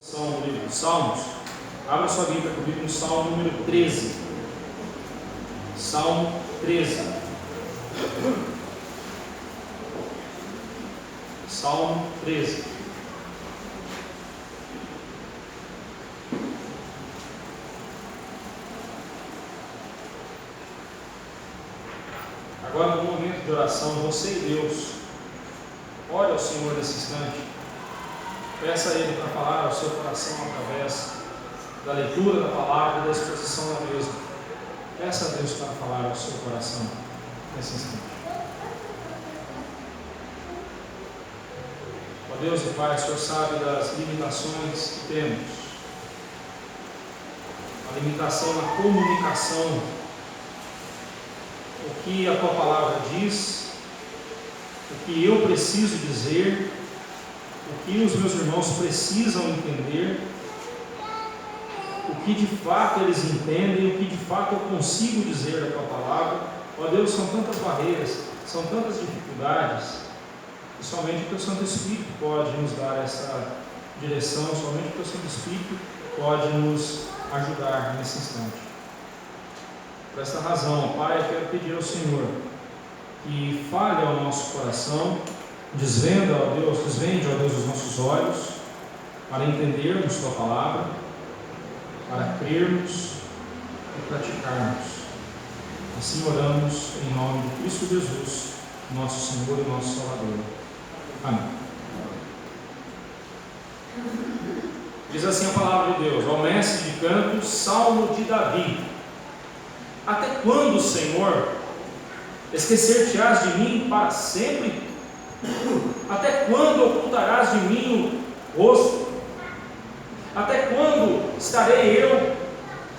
São o livro dos Salmos. Abra sua Bíblia comigo no Salmo número 13. Salmo 13. Salmo 13. Agora, no momento de oração, você e Deus, ore ao Senhor nesse instante. Peça a Ele para falar ao seu coração através da leitura da palavra e da exposição da mesma. Peça a Deus para falar ao seu coração nesse instante. Ó Deus e Pai, o Senhor sabe das limitações que temos. A limitação na comunicação. O que a Tua palavra diz, o que eu preciso dizer, o que os meus irmãos precisam entender, o que de fato eles entendem, o que de fato eu consigo dizer da Tua palavra. Ó Deus, são tantas barreiras, são tantas dificuldades, que somente o Teu Santo Espírito pode nos dar essa direção, somente o Teu Santo Espírito pode nos ajudar nesse instante. Por esta razão, Pai, eu quero pedir ao Senhor que fale ao nosso coração, desvende, ó Deus, os nossos olhos, para entendermos Tua palavra, para crermos e praticarmos. Assim oramos em nome de Cristo Jesus, nosso Senhor e nosso Salvador. Amém. Diz assim a palavra de Deus, ao mestre de canto, Salmo de Davi. Até quando, Senhor, esquecer-te-ás de mim para sempre? Até quando ocultarás de mim o rosto? Até quando estarei eu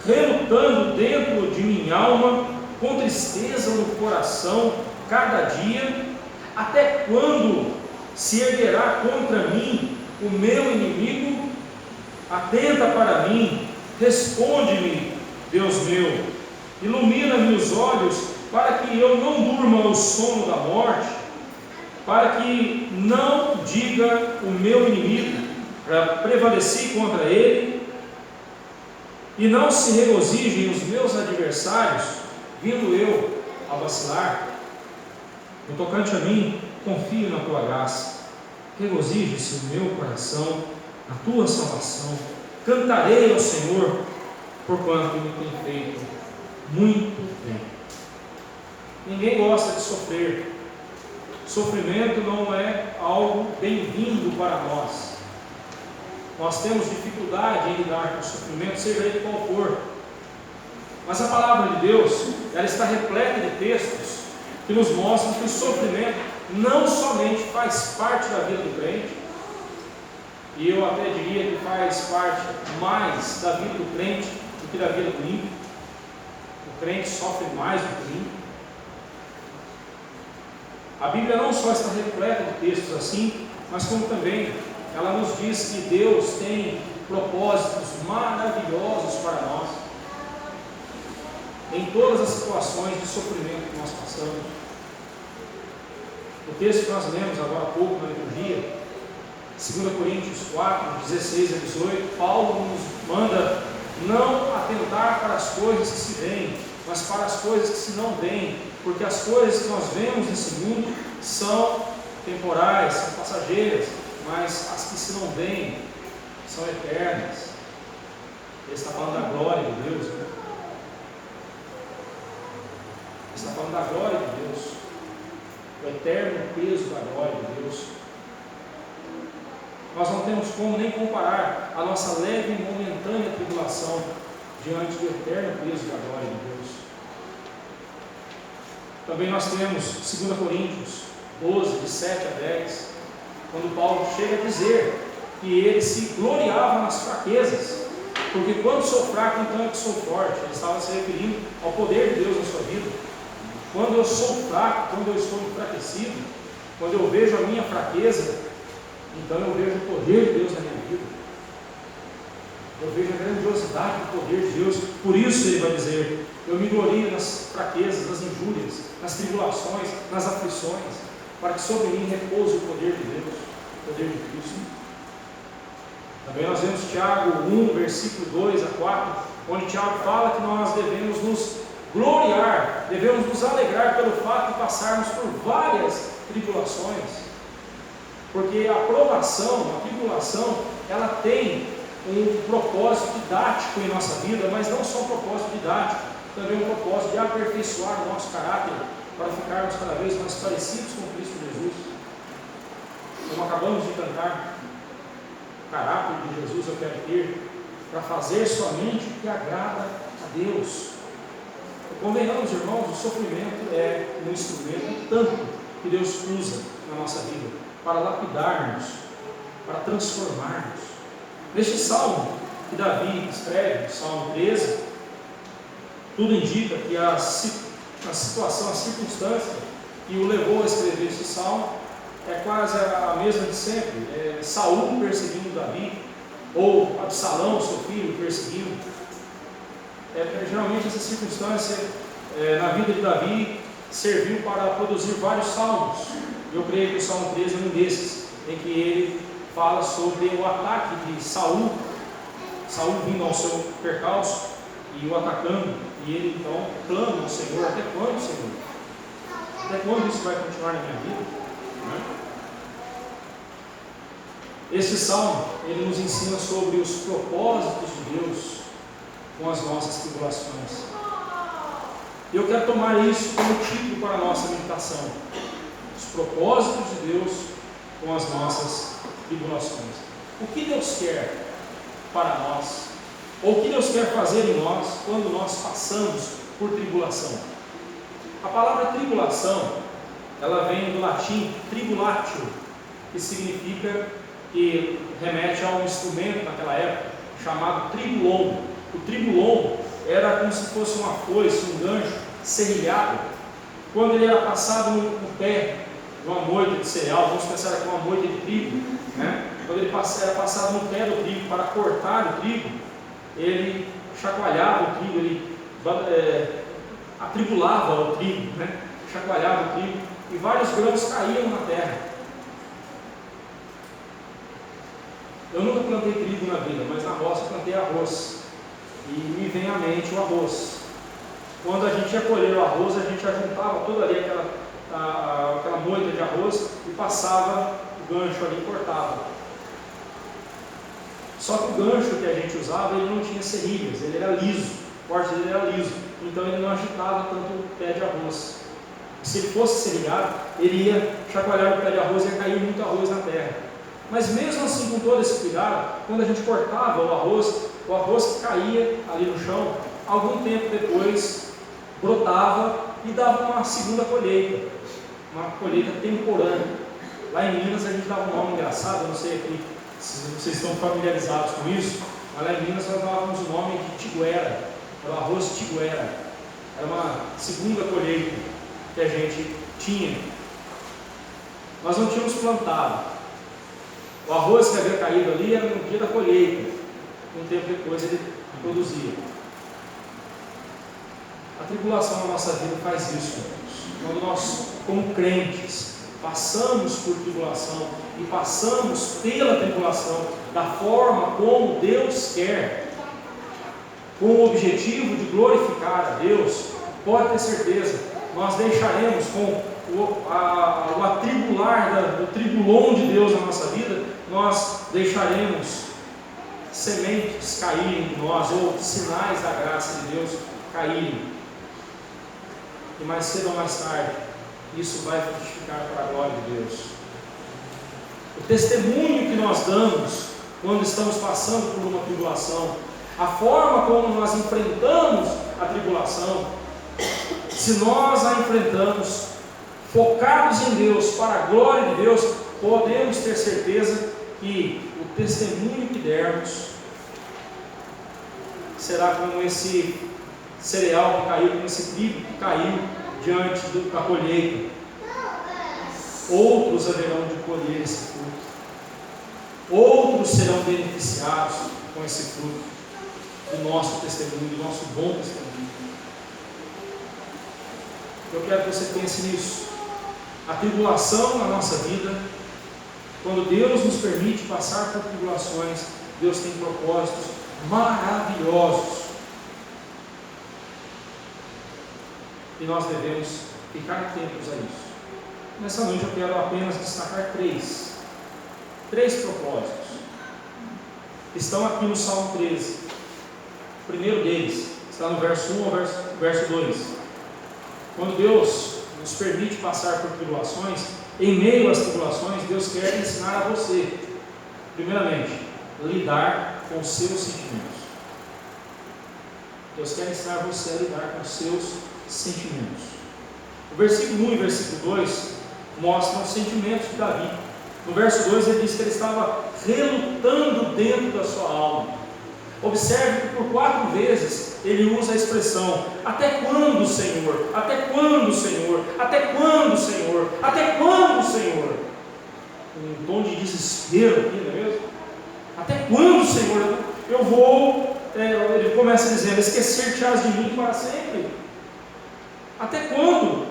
relutando dentro de minha alma, com tristeza no coração, cada dia? Até quando se erguerá contra mim o meu inimigo? Atenta para mim, responde-me, Deus meu, ilumina-me os olhos, para que eu não durma o sono da morte, para que não diga o meu inimigo, prevaleci contra ele, e não se regozijem os meus adversários, vindo eu a vacilar. No tocante a mim, confio na Tua graça, regozije-se o meu coração, na Tua salvação, cantarei ao Senhor, porquanto me tem feito muito bem. Ninguém gosta de sofrer. Sofrimento não é algo bem-vindo para nós. Nós temos dificuldade em lidar com o sofrimento, seja ele qual for. Mas a palavra de Deus, ela está repleta de textos que nos mostram que o sofrimento não somente faz parte da vida do crente, e eu até diria que faz parte mais da vida do crente do que da vida do ímpio. O crente sofre mais do que o ímpio. A Bíblia não só está repleta de textos assim, mas como também ela nos diz que Deus tem propósitos maravilhosos para nós, em todas as situações de sofrimento que nós passamos. O texto que nós lemos agora há pouco na liturgia, 2 Coríntios 4, 16 a 18, Paulo nos manda não atentar para as coisas que se veem, mas para as coisas que se não veem, porque as coisas que nós vemos nesse mundo são temporais, são passageiras, mas as que se não veem são eternas. Ele está falando da glória de Deus, né? Ele está falando da glória de Deus, o eterno peso da glória de Deus. Nós não temos como nem comparar a nossa leve e momentânea tribulação diante do eterno peso da glória de Deus. Também nós temos 2 Coríntios 12, de 7 a 10, quando Paulo chega a dizer que ele se gloriava nas fraquezas, porque quando sou fraco, então é que sou forte. Ele estava se referindo ao poder de Deus na sua vida. Quando eu sou fraco, quando eu estou enfraquecido, quando eu vejo a minha fraqueza, então eu vejo o poder de Deus na minha vida. Eu vejo a grandiosidade do poder de Deus. Por isso ele vai dizer, eu me glorio nas fraquezas, nas injúrias, nas tribulações, nas aflições, para que sobre mim repouse o poder de Deus, o poder de Cristo. Também nós vemos Tiago 1, versículo 2 a 4, onde Tiago fala que nós devemos nos gloriar, devemos nos alegrar pelo fato de passarmos por várias tribulações. Porque a provação, a tribulação, ela tem um propósito didático em nossa vida, mas não só um propósito didático, também um propósito de aperfeiçoar o nosso caráter, para ficarmos cada vez mais parecidos com Cristo Jesus. Como acabamos de cantar, o caráter de Jesus eu quero ter, para fazer somente o que agrada a Deus. Convenhamos, irmãos, o sofrimento é um instrumento tanto que Deus usa na nossa vida, para lapidar-nos, para transformar-nos. Neste salmo que Davi escreve, Salmo 13, tudo indica que a situação, a circunstância que o levou a escrever esse salmo é quase a mesma de sempre. Saul perseguindo Davi, ou Absalão, seu filho, perseguindo. Geralmente essa circunstância na vida de Davi serviu para produzir vários salmos. Eu creio que o Salmo 13 é um desses, em que ele fala sobre o ataque de Saul vindo ao seu percalço e o atacando, e ele então clama ao Senhor: até quando, Senhor? Até quando isso vai continuar na minha vida? Esse salmo, ele nos ensina sobre os propósitos de Deus com as nossas tribulações. Eu quero tomar isso como título para a nossa meditação: os propósitos de Deus com as nossas tribulações. O que Deus quer para nós? Ou o que Deus quer fazer em nós quando nós passamos por tribulação? A palavra tribulação, ela vem do latim tribulatio, que significa, que remete a um instrumento naquela época chamado tribulon. O tribulon era como se fosse uma foice, um gancho serrilhado. Quando ele era passado no pé de uma moita de cereal, vamos pensar aqui uma moita de trigo, né? Quando ele era passado no pé do trigo para cortar o trigo, ele chacoalhava o trigo, ele atribulava o trigo, né? Chacoalhava o trigo, e vários grãos caíam na terra. Eu nunca plantei trigo na vida, mas na roça eu plantei arroz, e me vem à mente o arroz. Quando a gente ia colher o arroz, a gente ajuntava toda ali aquela moita de arroz e passava o gancho ali e cortava. Só que o gancho que a gente usava, ele não tinha serrilhas, ele era liso, o corte dele era liso, então ele não agitava tanto o pé de arroz. Se ele fosse serrilhado, ele ia chacoalhar o pé de arroz e ia cair muito arroz na terra. Mas mesmo assim, com todo esse cuidado, quando a gente cortava o arroz que caía ali no chão, algum tempo depois brotava e dava uma segunda colheita, uma colheita temporânea. Lá em Minas a gente dava um nome engraçado, eu não sei aqui se vocês estão familiarizados com isso, mas lá em Minas nós dávamos o nome de tiguera, era o arroz tiguera, era uma segunda colheita que a gente tinha. Nós não tínhamos plantado, o arroz que havia caído ali era no dia da colheita, um tempo depois ele produzia. A tribulação na nossa vida faz isso, quando nós, como crentes, passamos por tribulação e passamos pela tribulação da forma como Deus quer, com o objetivo de glorificar a Deus, pode ter certeza, nós deixaremos com o atribular do tribulon de Deus na nossa vida, nós deixaremos sementes caírem em nós, ou sinais da graça de Deus caírem, e mais cedo ou mais tarde isso vai frutificar para a glória de Deus. O testemunho que nós damos quando estamos passando por uma tribulação, a forma como nós enfrentamos a tribulação, se nós a enfrentamos focados em Deus, para a glória de Deus, podemos ter certeza que o testemunho que dermos será como esse cereal que caiu, como esse trigo que caiu diante da colheita. Outros haverão de colher esse fruto, outros serão beneficiados com esse fruto do nosso testemunho, do nosso bom testemunho. Eu quero que você pense nisso. A tribulação na nossa vida, quando Deus nos permite passar por tribulações, Deus tem propósitos maravilhosos. E nós devemos ficar atentos a isso. Nessa noite eu quero apenas destacar três propósitos. Estão aqui no Salmo 13. O primeiro deles está no verso 1 ao verso 2. Quando Deus nos permite passar por tribulações, em meio às tribulações, Deus quer ensinar a você, primeiramente, lidar com os seus sentimentos. Deus quer ensinar você a lidar com os seus sentimentos. O versículo 1 e versículo 2 mostram os sentimentos de Davi. No verso 2 ele diz que ele estava relutando dentro da sua alma. Observe que por 4 vezes ele usa a expressão: até quando, Senhor? Até quando, Senhor? Até quando, Senhor? Até quando, Senhor? Um tom de desespero aqui, não é mesmo? Até quando, Senhor? Eu vou, ele começa dizendo: esquecer-te-ás de mim para sempre. Até quando?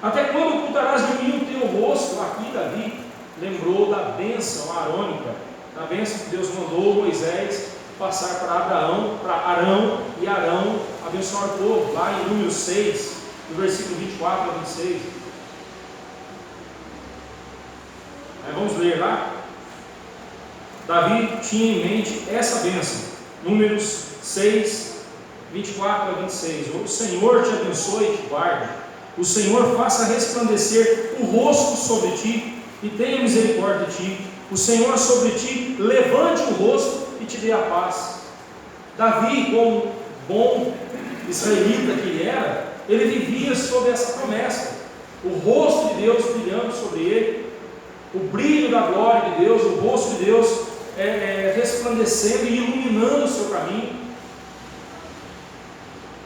Até quando ocultarás de mim o teu rosto? Aqui Davi lembrou da bênção arônica, da bênção que Deus mandou Moisés passar para Arão, e Arão abençoar o povo, lá em Números 6, no versículo 24 a 26. Aí vamos ler lá. Davi tinha em mente essa bênção. Números 6, 24 a 26. O Senhor te abençoe e te guarde. O Senhor faça resplandecer o rosto sobre ti e tenha misericórdia de ti. O Senhor sobre ti levante o rosto e te dê a paz. Davi, como bom israelita que ele era, ele vivia sob essa promessa. O rosto de Deus brilhando sobre ele, o brilho da glória de Deus, o rosto de Deus resplandecendo e iluminando o seu caminho.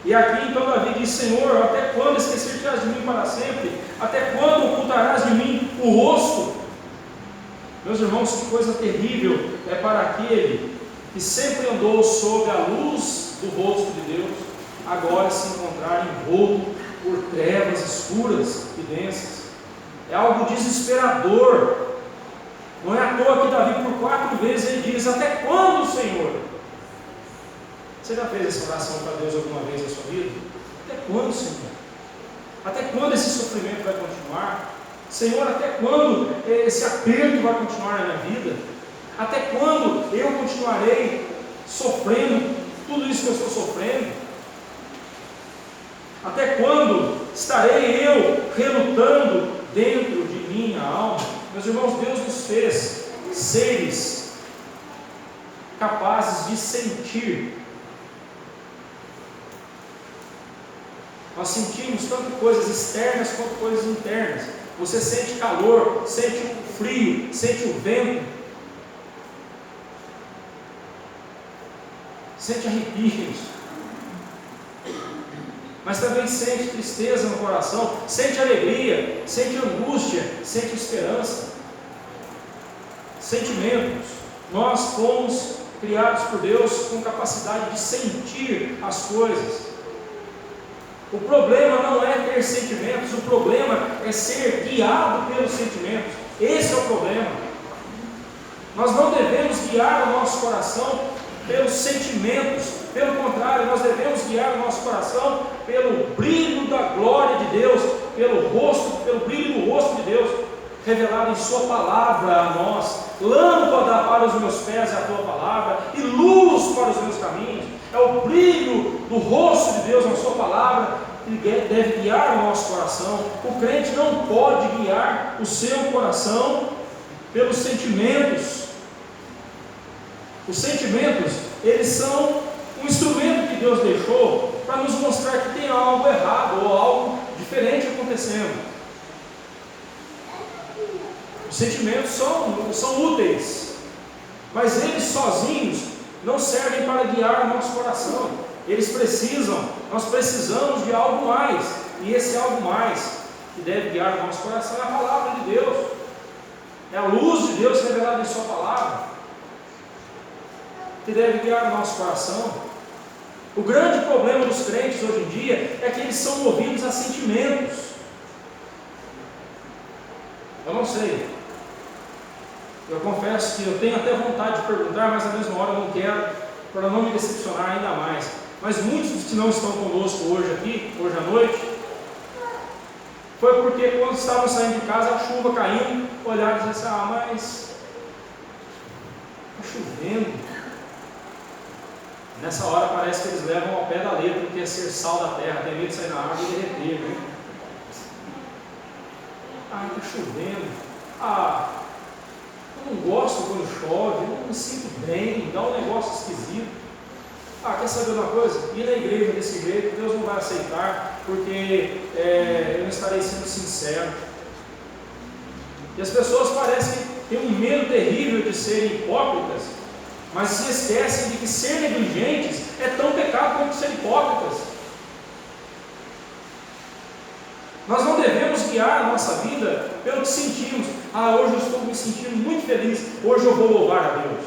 E aqui então Davi diz: Senhor, até quando esquecer-te-ás de mim para sempre? Até quando ocultarás de mim o rosto? Meus irmãos, que coisa terrível é para aquele que sempre andou sob a luz do rosto de Deus, agora se encontrar envolto por trevas escuras e densas. É algo desesperador. Não é à toa que Davi por 4 vezes ele diz: até quando, Senhor? Você já fez essa oração para Deus alguma vez na sua vida? Até quando, Senhor? Até quando esse sofrimento vai continuar? Senhor, até quando esse aperto vai continuar na minha vida? Até quando eu continuarei sofrendo tudo isso que eu estou sofrendo? Até quando estarei eu relutando dentro de minha alma? Meus irmãos, Deus nos fez seres capazes de sentir. Nós sentimos tanto coisas externas quanto coisas internas. Você sente calor, sente o frio, sente o vento, sente arrepios, mas também sente tristeza no coração, sente alegria, sente angústia, sente esperança, sentimentos. Nós fomos criados por Deus com capacidade de sentir as coisas. O problema não é ter sentimentos, o problema é ser guiado pelos sentimentos. Esse é o problema. Nós não devemos guiar o nosso coração pelos sentimentos, pelo contrário, nós devemos guiar o nosso coração pelo brilho da glória de Deus, pelo brilho do rosto de Deus, revelado em Sua palavra a nós. Lâmpada para os meus pés é a Tua palavra, e luz para os meus caminhos. É o brilho do rosto de Deus na Sua palavra que deve guiar o nosso coração. O crente não pode guiar o seu coração pelos sentimentos. Os sentimentos, eles são um instrumento que Deus deixou para nos mostrar que tem algo errado ou algo diferente acontecendo. Os sentimentos são úteis, mas eles sozinhos não servem para guiar o nosso coração. Nós precisamos de algo mais, e esse algo mais que deve guiar o nosso coração é a palavra de Deus, é a luz de Deus revelada em Sua palavra, que deve guiar o nosso coração. O grande problema dos crentes hoje em dia é que eles são movidos a sentimentos. Eu não sei Eu confesso que eu tenho até vontade de perguntar, mas na mesma hora eu não quero, para não me decepcionar ainda mais. Mas muitos dos que não estão conosco hoje aqui, hoje à noite, foi porque quando estavam saindo de casa, a chuva caindo, olharam e disseram assim: mas está chovendo. Nessa hora parece que eles levam ao pé da letra, que é ser sal da terra, tem medo de sair na água e derreter, né? Está chovendo. Eu não gosto quando chove, eu não me sinto bem, dá um negócio esquisito. Quer saber uma coisa? Ir na igreja desse jeito, Deus não vai aceitar, porque eu não estarei sendo sincero. E as pessoas parecem que têm um medo terrível de serem hipócritas, mas se esquecem de que ser negligentes é tão pecado quanto ser hipócritas. Nós não devemos guiar a nossa vida pelo que sentimos. Hoje eu estou me sentindo muito feliz, hoje eu vou louvar a Deus.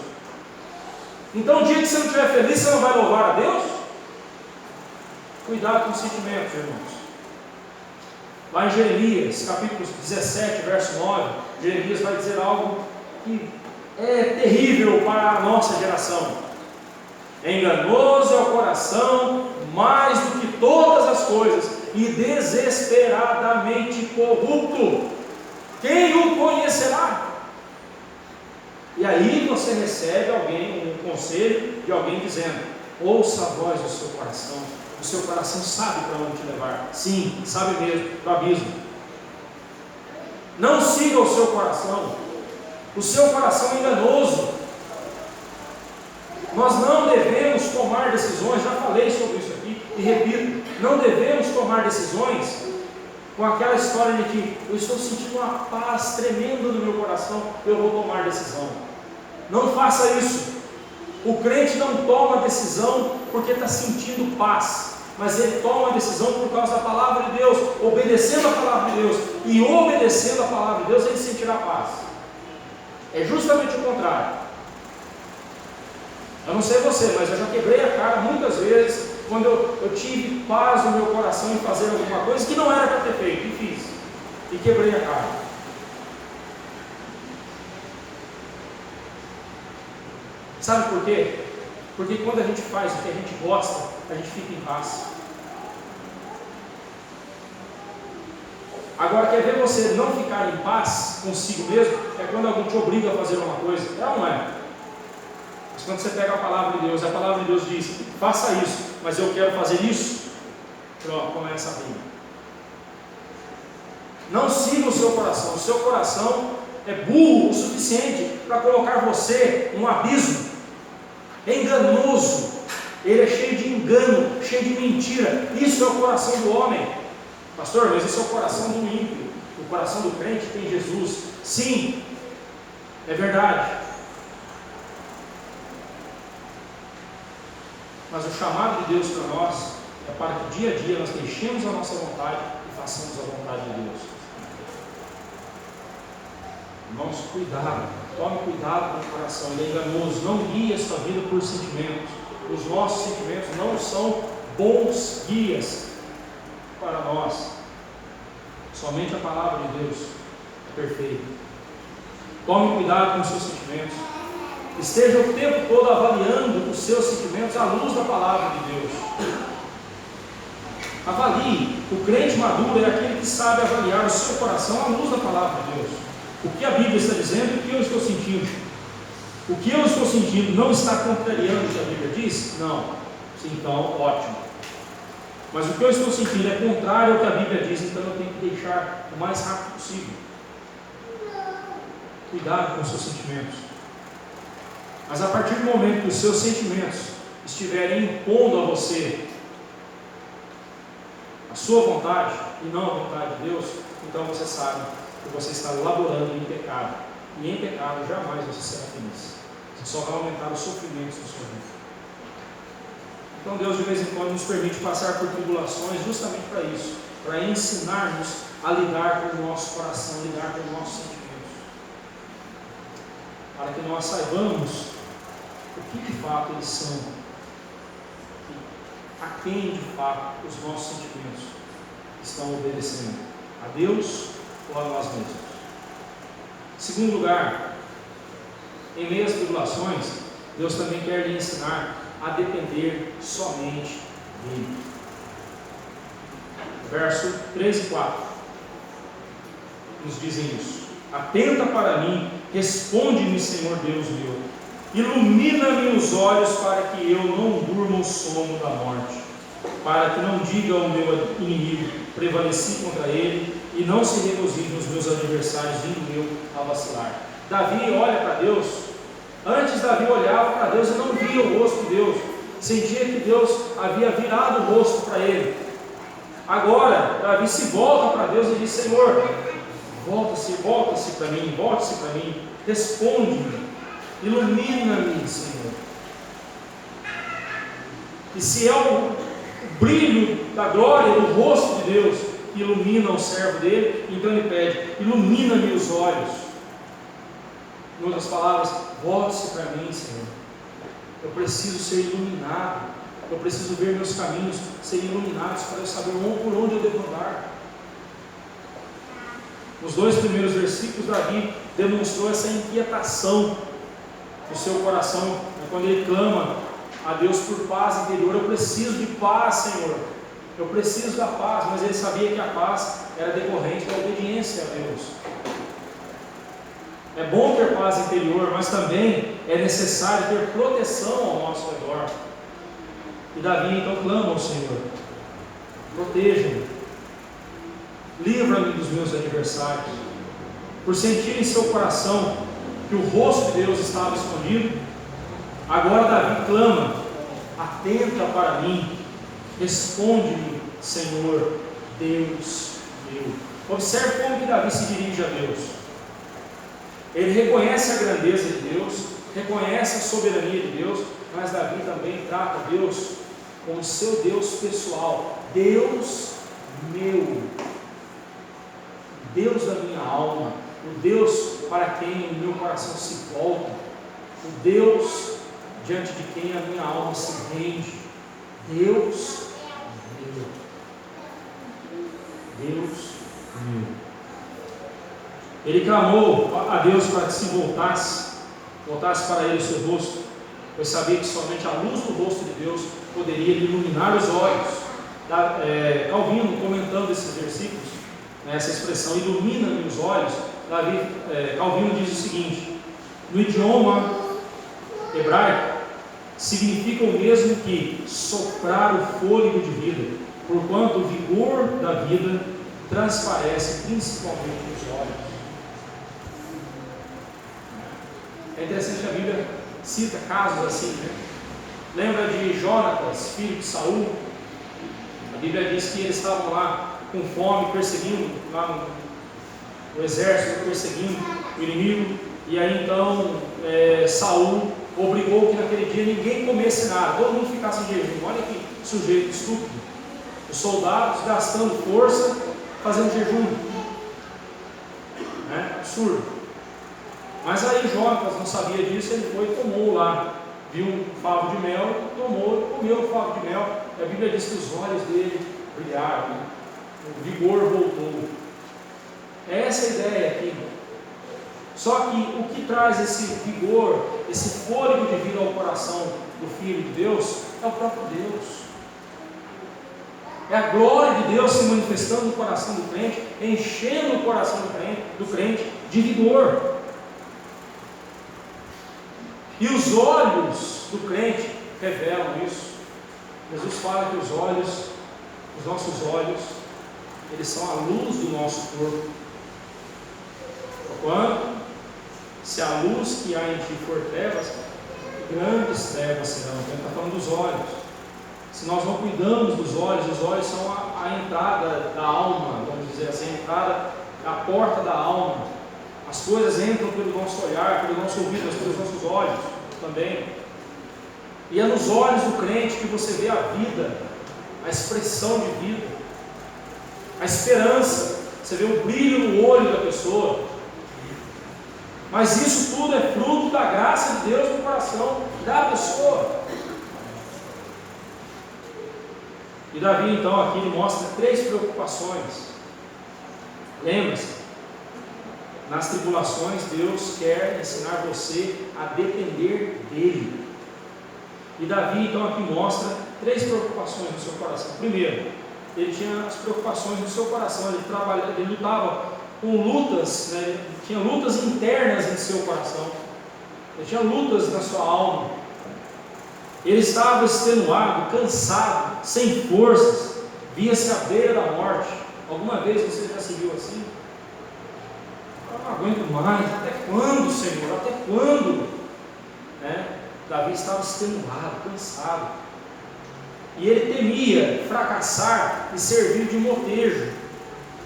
Então, o dia que você não estiver feliz, você não vai louvar a Deus? Cuidado com os sentimentos, irmãos. Lá em Jeremias, capítulo 17, verso 9, Jeremias vai dizer algo que é terrível para a nossa geração. Enganoso é o coração mais do que todas as coisas, e desesperadamente corrupto. Quem o conhecerá? E aí você recebe um conselho de alguém dizendo: ouça a voz do seu coração. O seu coração sabe para onde te levar. Sim, sabe mesmo, do abismo. Não siga o seu coração. O seu coração é enganoso. Nós não devemos tomar decisões, já falei sobre isso aqui e repito, não devemos tomar decisões com aquela história de que eu estou sentindo uma paz tremenda no meu coração, eu vou tomar decisão. Não faça isso. O crente não toma decisão porque está sentindo paz, mas ele toma a decisão por causa da palavra de Deus, obedecendo a palavra de Deus, e obedecendo a palavra de Deus ele sentirá paz. É justamente o contrário. Eu não sei você, mas eu já quebrei a cara muitas vezes quando eu tive paz no meu coração em fazer alguma coisa que não era para ter feito, e fiz, e quebrei a cara. Sabe por quê? Porque quando a gente faz o que a gente gosta, a gente fica em paz. Agora, quer ver você não ficar em paz consigo mesmo? É quando alguém te obriga a fazer uma coisa. É ou não é? Mas quando você pega a palavra de Deus, a palavra de Deus diz: faça isso, mas eu quero fazer isso. Pronto, começa a briga. Não siga o seu coração. O seu coração é burro o suficiente para colocar você num abismo. É enganoso. Ele é cheio de engano, cheio de mentira. Isso é o coração do homem. Pastor, mas esse é o coração do ímpio. O coração do crente tem Jesus. Sim, é verdade. Mas o chamado de Deus para nós é para que dia a dia nós deixemos a nossa vontade e façamos a vontade de Deus. Irmãos, cuidado, tome cuidado com o coração, ele é enganoso, não guie a sua vida por sentimentos. Os nossos sentimentos não são bons guias para nós. Somente a palavra de Deus é perfeita. Tome cuidado com os seus sentimentos. Esteja o tempo todo avaliando os seus sentimentos à luz da palavra de Deus. Avalie. O crente maduro é aquele que sabe avaliar o seu coração à luz da palavra de Deus. O que a Bíblia está dizendo e o que eu estou sentindo. O que eu estou sentindo não está contrariando o que a Bíblia diz? Não. Então, ótimo. Mas o que eu estou sentindo é contrário ao que a Bíblia diz, então eu tenho que deixar o mais rápido possível. Cuidado com os seus sentimentos. Mas a partir do momento que os seus sentimentos estiverem impondo a você a sua vontade e não a vontade de Deus, então você sabe que você está laborando em pecado. E em pecado jamais você será feliz. Você só vai aumentar os sofrimentos do seu vida. Então Deus de vez em quando nos permite passar por tribulações justamente para isso, para ensinar-nos a lidar com o nosso coração, lidar com os nossos sentimentos, para que nós saibamos o que de fato eles são, a quem de fato os nossos sentimentos estão obedecendo, a Deus ou a nós mesmos. Segundo lugar, em meio às tribulações, Deus também quer lhe ensinar a depender somente dele. Verso 3 e 4 nos dizem isso: atenta para mim, responde-me, Senhor Deus meu, ilumina-me os olhos para que eu não durma o sono da morte, para que não diga ao meu inimigo, prevaleci contra ele, e não se regozije os meus adversários, vindo eu a vacilar. Davi olha para Deus. Antes Davi olhava para Deus e não via o rosto de Deus, sentia que Deus havia virado o rosto para ele. Agora Davi se volta para Deus e diz: Senhor, volta-se para mim, volte-se para mim, responde-me, ilumina-me, Senhor. E se é o brilho da glória do rosto de Deus que ilumina o servo dele, então ele pede: ilumina-me os olhos. Em outras palavras, volte-se para mim, Senhor. Eu preciso ser iluminado, eu preciso ver meus caminhos serem iluminados para eu saber por onde eu devo andar. Nos 2 primeiros versículos, Davi demonstrou essa inquietação no seu coração, quando ele clama a Deus por paz interior. Eu preciso de paz, Senhor, eu preciso da paz. Mas ele sabia que a paz era decorrente da obediência a Deus. É bom ter paz interior, mas também é necessário ter proteção ao nosso redor. E Davi então clama ao Senhor: proteja-me, livra-me dos meus adversários. Por sentir em seu coração que o rosto de Deus estava escondido, agora Davi clama: atenta para mim, responde-me, Senhor Deus meu. Observe como que Davi se dirige a Deus. Ele reconhece a grandeza de Deus, reconhece a soberania de Deus, mas Davi também trata Deus como seu Deus pessoal. Deus meu, Deus da minha alma, o Deus para quem o meu coração se volta, o Deus diante de quem a minha alma se rende. Deus meu, Deus meu. Ele clamou a Deus para que se voltasse para ele o seu rosto, pois sabia que somente a luz do rosto de Deus poderia lhe iluminar os olhos. Calvino, comentando esses versículos, essa expressão ilumina-me os olhos, Calvino diz o seguinte: no idioma hebraico significa o mesmo que soprar o fôlego de vida, porquanto o vigor da vida transparece principalmente nos olhos. É interessante que a Bíblia cita casos assim, né? Lembra de Jonatas, filho de Saul? A Bíblia diz que eles estavam lá com fome, perseguindo, lá no exército, perseguindo o inimigo. E aí então Saul obrigou que naquele dia ninguém comesse nada, todo mundo ficasse em jejum. Olha que sujeito estúpido. Os soldados gastando força, fazendo jejum. Absurdo. Mas aí Jonatas não sabia disso, ele foi e tomou lá, viu um favo de mel, tomou, comeu o favo de mel, e a Bíblia diz que os olhos dele brilharam, o vigor voltou. É essa a ideia aqui. Só que o que traz esse vigor, esse fôlego de vida ao coração do Filho de Deus, é o próprio Deus. É a glória de Deus se manifestando no coração do crente, enchendo o coração do crente de vigor. E os olhos do crente revelam isso. Jesus fala que os nossos olhos, eles são a luz do nosso corpo. Porquanto, se a luz que há em ti for trevas, grandes trevas serão. Então ele está falando dos olhos. Se nós não cuidamos dos olhos, os olhos são a entrada da alma, vamos dizer assim, a porta da alma. As coisas entram pelo nosso olhar, pelo nosso ouvido, mas pelos nossos olhos também. E é nos olhos do crente que você vê a vida, a expressão de vida, a esperança. Você vê o brilho no olho da pessoa. Mas isso tudo é fruto da graça de Deus no coração da pessoa. E Davi então aqui ele mostra 3 preocupações. Lembre-se, Nas tribulações, Deus quer ensinar você a depender dEle. E Davi, então, aqui mostra 3 preocupações no seu coração. Primeiro, ele tinha as preocupações no seu coração, ele lutava com lutas, né? Ele tinha lutas internas em seu coração, ele tinha lutas na sua alma, ele estava extenuado, cansado, sem forças, via-se à beira da morte. Alguma vez você já se viu assim? Eu não aguento mais, até quando, Senhor? Até quando? Davi estava extenuado, cansado, e ele temia fracassar e servir de motejo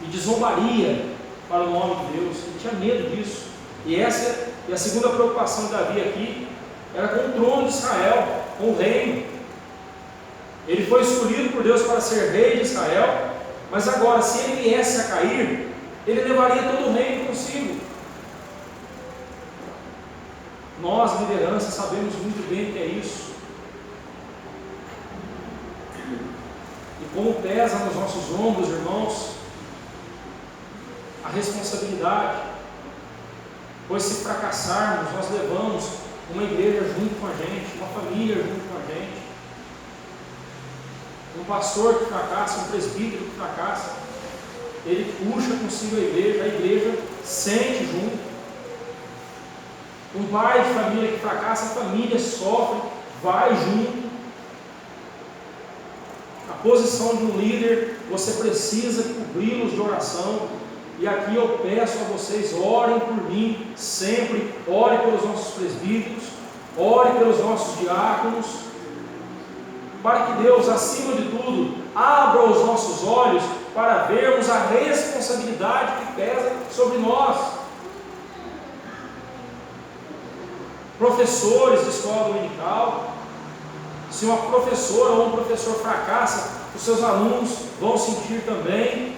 e de zombaria para o nome de Deus. Ele tinha medo disso. E a segunda preocupação de Davi aqui era com o trono de Israel, com o reino. Ele foi escolhido por Deus para ser rei de Israel, mas agora, se ele viesse a cair, ele levaria todo o reino consigo. Nós, liderança, sabemos muito bem o que é isso. E como pesa nos nossos ombros, irmãos, a responsabilidade, pois se fracassarmos, nós levamos uma igreja junto com a gente, uma família junto com a gente. Um pastor que fracassa, um presbítero que fracassa, ele puxa consigo a igreja sente junto. Um pai de família que fracassa, a família sofre, vai junto. A posição de um líder, você precisa cobri-los de oração. E aqui eu peço a vocês, orem por mim sempre, orem pelos nossos presbíteros, orem pelos nossos diáconos, para que Deus, acima de tudo, abra os nossos olhos para vermos a responsabilidade que pesa sobre nós. Professores de escola dominical, se uma professora ou um professor fracassa, os seus alunos vão sentir também.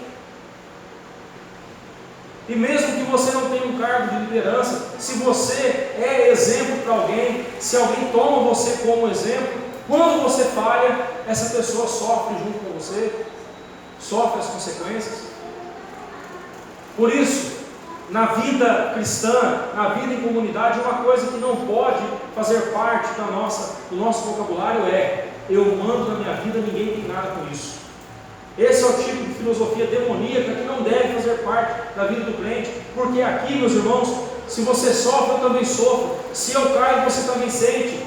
E mesmo que você não tenha um cargo de liderança, se você é exemplo para alguém, se alguém toma você como exemplo, quando você falha, essa pessoa sofre junto com você, sofre as consequências. Por isso, na vida cristã, na vida em comunidade, uma coisa que não pode fazer parte do nosso vocabulário é: eu mando na minha vida, ninguém tem nada com isso. Esse é o tipo de filosofia demoníaca que não deve fazer parte da vida do crente, porque aqui, meus irmãos, se você sofre, eu também sofro, se eu caio, você também sente.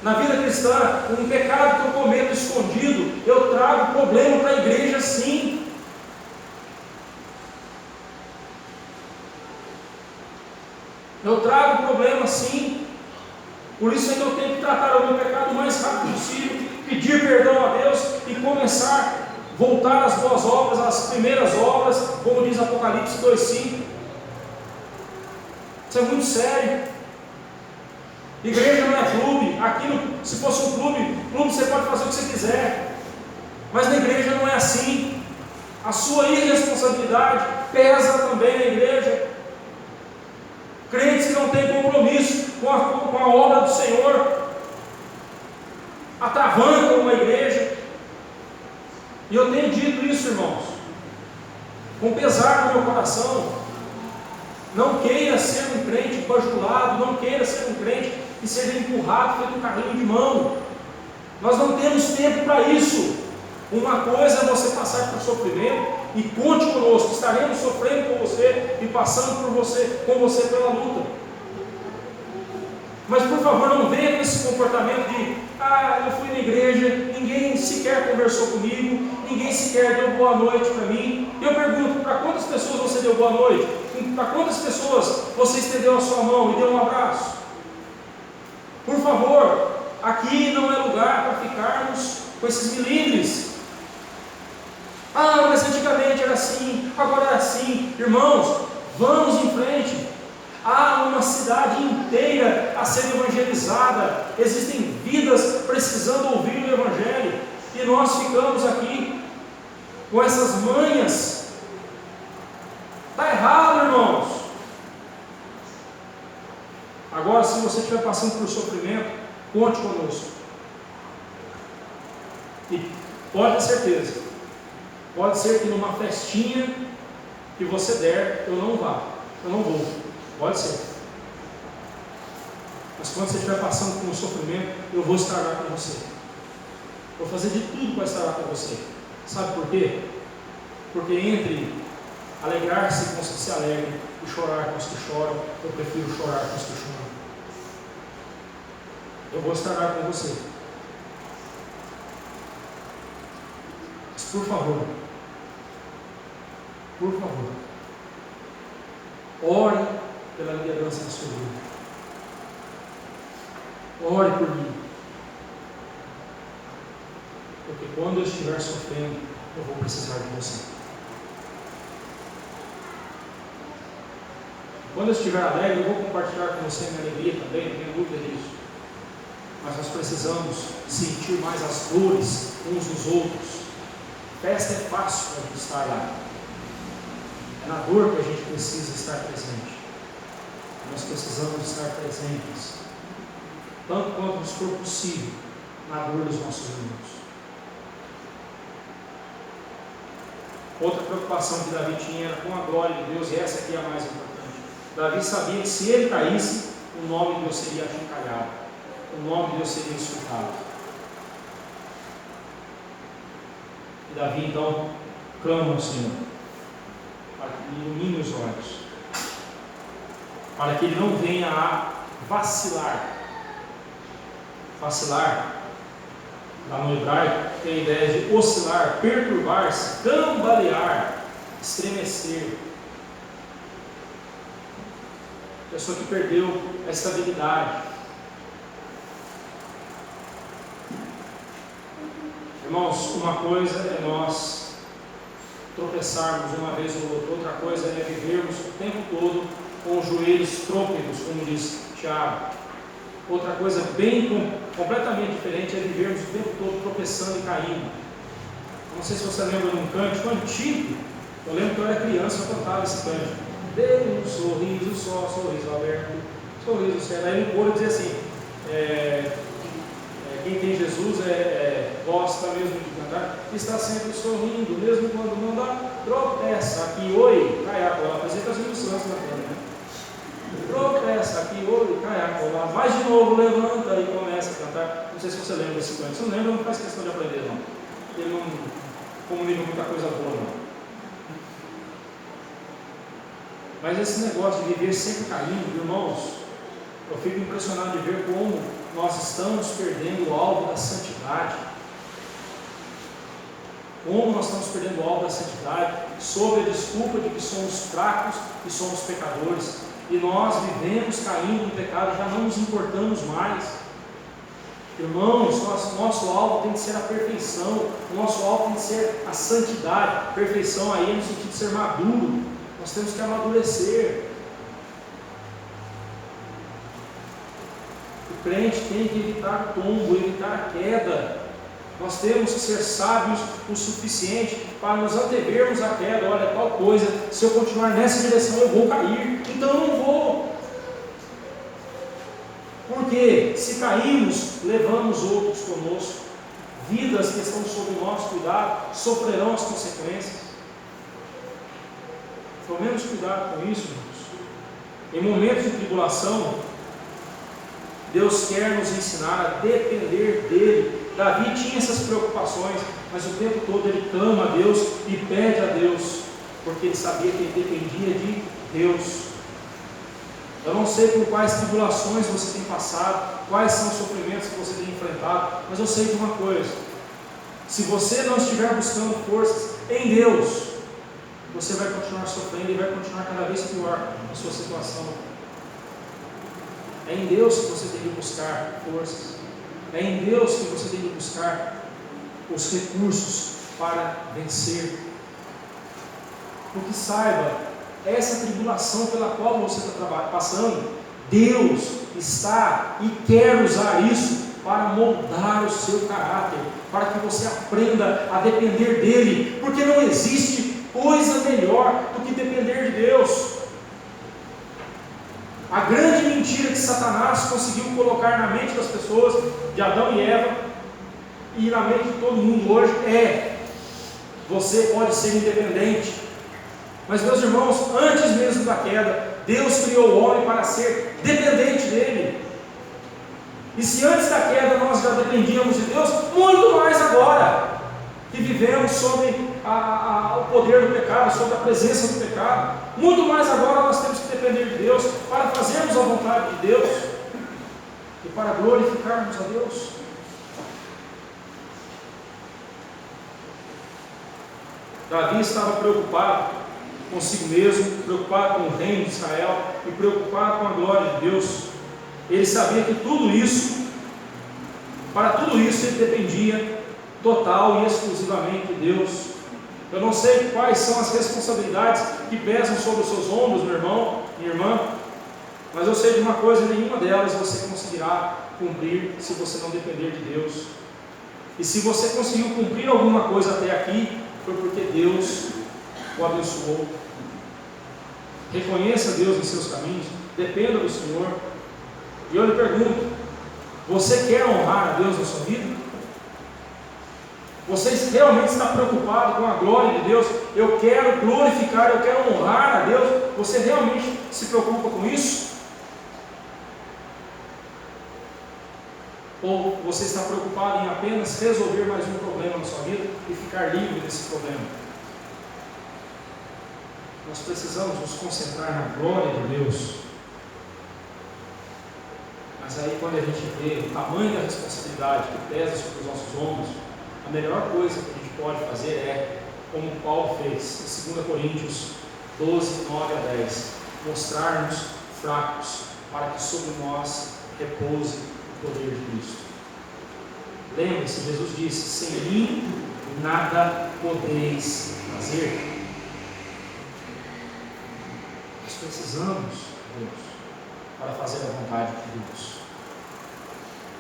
Na vida cristã, um pecado que eu cometo escondido, eu trago problema para a igreja, sim. Eu trago problema, sim. Por isso é que eu tenho que tratar o meu pecado o mais rápido possível, pedir perdão a Deus e começar a voltar às boas obras, às primeiras obras, como diz Apocalipse 2,5. Isso é muito sério. Igreja não é clube. Aqui, se fosse um clube você pode fazer o que você quiser, mas na igreja não é assim. A sua irresponsabilidade pesa também na igreja. Crentes que não têm compromisso com a obra do Senhor atravancam uma igreja. E eu tenho dito isso, irmãos, com pesar no meu coração. Não queira ser um crente bajulado, não queira ser um crente que seja empurrado feito um carrinho de mão. Nós não temos tempo para isso. Uma coisa é você passar por sofrimento, e conte conosco, estaremos sofrendo com você e passando com você pela luta. Mas por favor, não venha com esse comportamento de: eu fui na igreja, ninguém sequer conversou comigo, ninguém sequer deu boa noite para mim. Eu pergunto: para quantas pessoas você deu boa noite? Para quantas pessoas você estendeu a sua mão e deu um abraço? Por favor, aqui não é lugar para ficarmos com esses milindres. Mas antigamente era assim, agora é assim. Irmãos, vamos em frente. Há uma cidade inteira a ser evangelizada. Existem vidas precisando ouvir o Evangelho, e nós ficamos aqui com essas manhas. Está errado, irmãos. Agora, se você estiver passando por sofrimento, conte conosco. E pode ter certeza, pode ser que numa festinha que você der, eu não vou. Pode ser. Mas quando você estiver passando por um sofrimento, eu vou estar lá com você. Vou fazer de tudo para estar lá com você. Sabe por quê? Porque entre alegrar-se com os que se alegram e chorar com os que choram, eu prefiro chorar com os que choram. Eu vou estar lá com você. Mas por favor, ore pela liderança da sua vida. Ore por mim. Porque quando eu estiver sofrendo, eu vou precisar de você. Quando eu estiver alegre, eu vou compartilhar com você minha alegria também, não tenho dúvida disso. Mas nós precisamos sentir mais as dores uns dos outros. Festa é fácil para a gente estar lá. É na dor que a gente precisa estar presente. Nós precisamos estar presentes, tanto quanto nos for possível, na dor dos nossos irmãos. Outra preocupação que Davi tinha era com a glória de Deus, e essa aqui é a mais importante. Davi sabia que se ele caísse, o nome de Deus seria achincalhado, o nome de Deus seria insultado. E Davi então clama ao Senhor para que ele ilumine os olhos, para que ele não venha a vacilar. Vacilar, lá no hebraico, tem a ideia de oscilar, perturbar-se, cambalear, estremecer. Pessoa que perdeu a estabilidade. Irmãos, uma coisa é nós tropeçarmos uma vez ou outra, outra coisa é vivermos o tempo todo com os joelhos trôpegos, como diz Tiago. Outra coisa completamente diferente é vivermos o tempo todo tropeçando e caindo. Não sei se você lembra de um cântico antigo. Eu lembro que eu era criança, eu cantava esse cântico. Dê um sorriso só, sorriso aberto, sorriso certo. Aí no coro dizia assim, quem tem Jesus gosta mesmo de cantar, está sempre sorrindo, mesmo quando não dá, tropeça aqui, oi, cai a cola, apresenta as ilustrações cantando, né? Tropeça aqui, oi, cai a cola, vai de novo, levanta e começa a cantar. Não sei se você lembra desse canto, se não lembra, não faz questão de aprender não, ele não comunica muita coisa boa não. Mas esse negócio de viver sempre caindo, irmãos, eu fico impressionado de ver como nós estamos perdendo o alvo da santidade. Como nós estamos perdendo o alvo da santidade, sob a desculpa de que somos fracos e somos pecadores. E nós vivemos caindo no pecado, já não nos importamos mais. Irmãos, nosso alvo tem que ser a perfeição, o nosso alvo tem que ser a santidade. Perfeição aí é no sentido de ser maduro. Nós temos que amadurecer. O crente tem que evitar o tombo, evitar a queda. Nós temos que ser sábios o suficiente para nos antevermos à queda. Olha, tal coisa, se eu continuar nessa direção eu vou cair, então eu não vou. Porque se cairmos, levamos outros conosco. Vidas que estão sob o nosso cuidado sofrerão as consequências. Tomemos cuidado com isso, irmãos. Em momentos de tribulação, Deus quer nos ensinar a depender dEle. Davi tinha essas preocupações, mas o tempo todo ele clama a Deus e pede a Deus, porque ele sabia que ele dependia de Deus. Eu não sei por quais tribulações você tem passado, quais são os sofrimentos que você tem enfrentado, mas eu sei de uma coisa: se você não estiver buscando forças em Deus, você vai continuar sofrendo e vai continuar cada vez pior a sua situação. É em Deus que você tem que buscar forças. É em Deus que você tem que buscar os recursos para vencer. Porque saiba, essa tribulação pela qual você está passando, Deus está e quer usar isso para moldar o seu caráter, para que você aprenda a depender dEle, porque não existe coisa melhor do que depender de Deus. A grande mentira que Satanás conseguiu colocar na mente das pessoas, de Adão e Eva, e na mente de todo mundo hoje é: você pode ser independente, Mas, meus irmãos, antes mesmo da queda, Deus criou o homem para ser dependente dele. E se antes da queda nós já dependíamos de Deus, muito mais agora, que vivemos sob o poder do pecado, sob a presença do pecado, muito mais agora nós temos que depender de Deus, para fazermos a vontade de Deus, e para glorificarmos a Deus. Davi estava preocupado consigo mesmo, preocupado com o reino de Israel e preocupado com a glória de Deus. Ele sabia que para tudo isso ele dependia total e exclusivamente de Deus. Eu não sei quais são as responsabilidades que pesam sobre os seus ombros, meu irmão, minha irmã, mas eu sei de uma coisa: nenhuma delas você conseguirá cumprir se você não depender de Deus. E se você conseguiu cumprir alguma coisa até aqui, foi porque Deus o abençoou. Reconheça Deus em seus caminhos, dependa do Senhor. E eu lhe pergunto: você quer honrar a Deus na sua vida? Você realmente está preocupado com a glória de Deus? Eu quero glorificar, eu quero honrar a Deus. Você realmente se preocupa com isso? Ou você está preocupado em apenas resolver mais um problema na sua vida e ficar livre desse problema? Nós precisamos nos concentrar na glória de Deus. Mas aí, quando a gente vê o tamanho da responsabilidade que pesa sobre os nossos ombros, a melhor coisa que a gente pode fazer é, como Paulo fez em 2 Coríntios 12, 9 a 10, mostrar-nos fracos, para que sobre nós repouse o poder de Cristo. Lembre-se, Jesus disse: sem mim nada podeis fazer. Nós precisamos de Deus para fazer a vontade de Deus.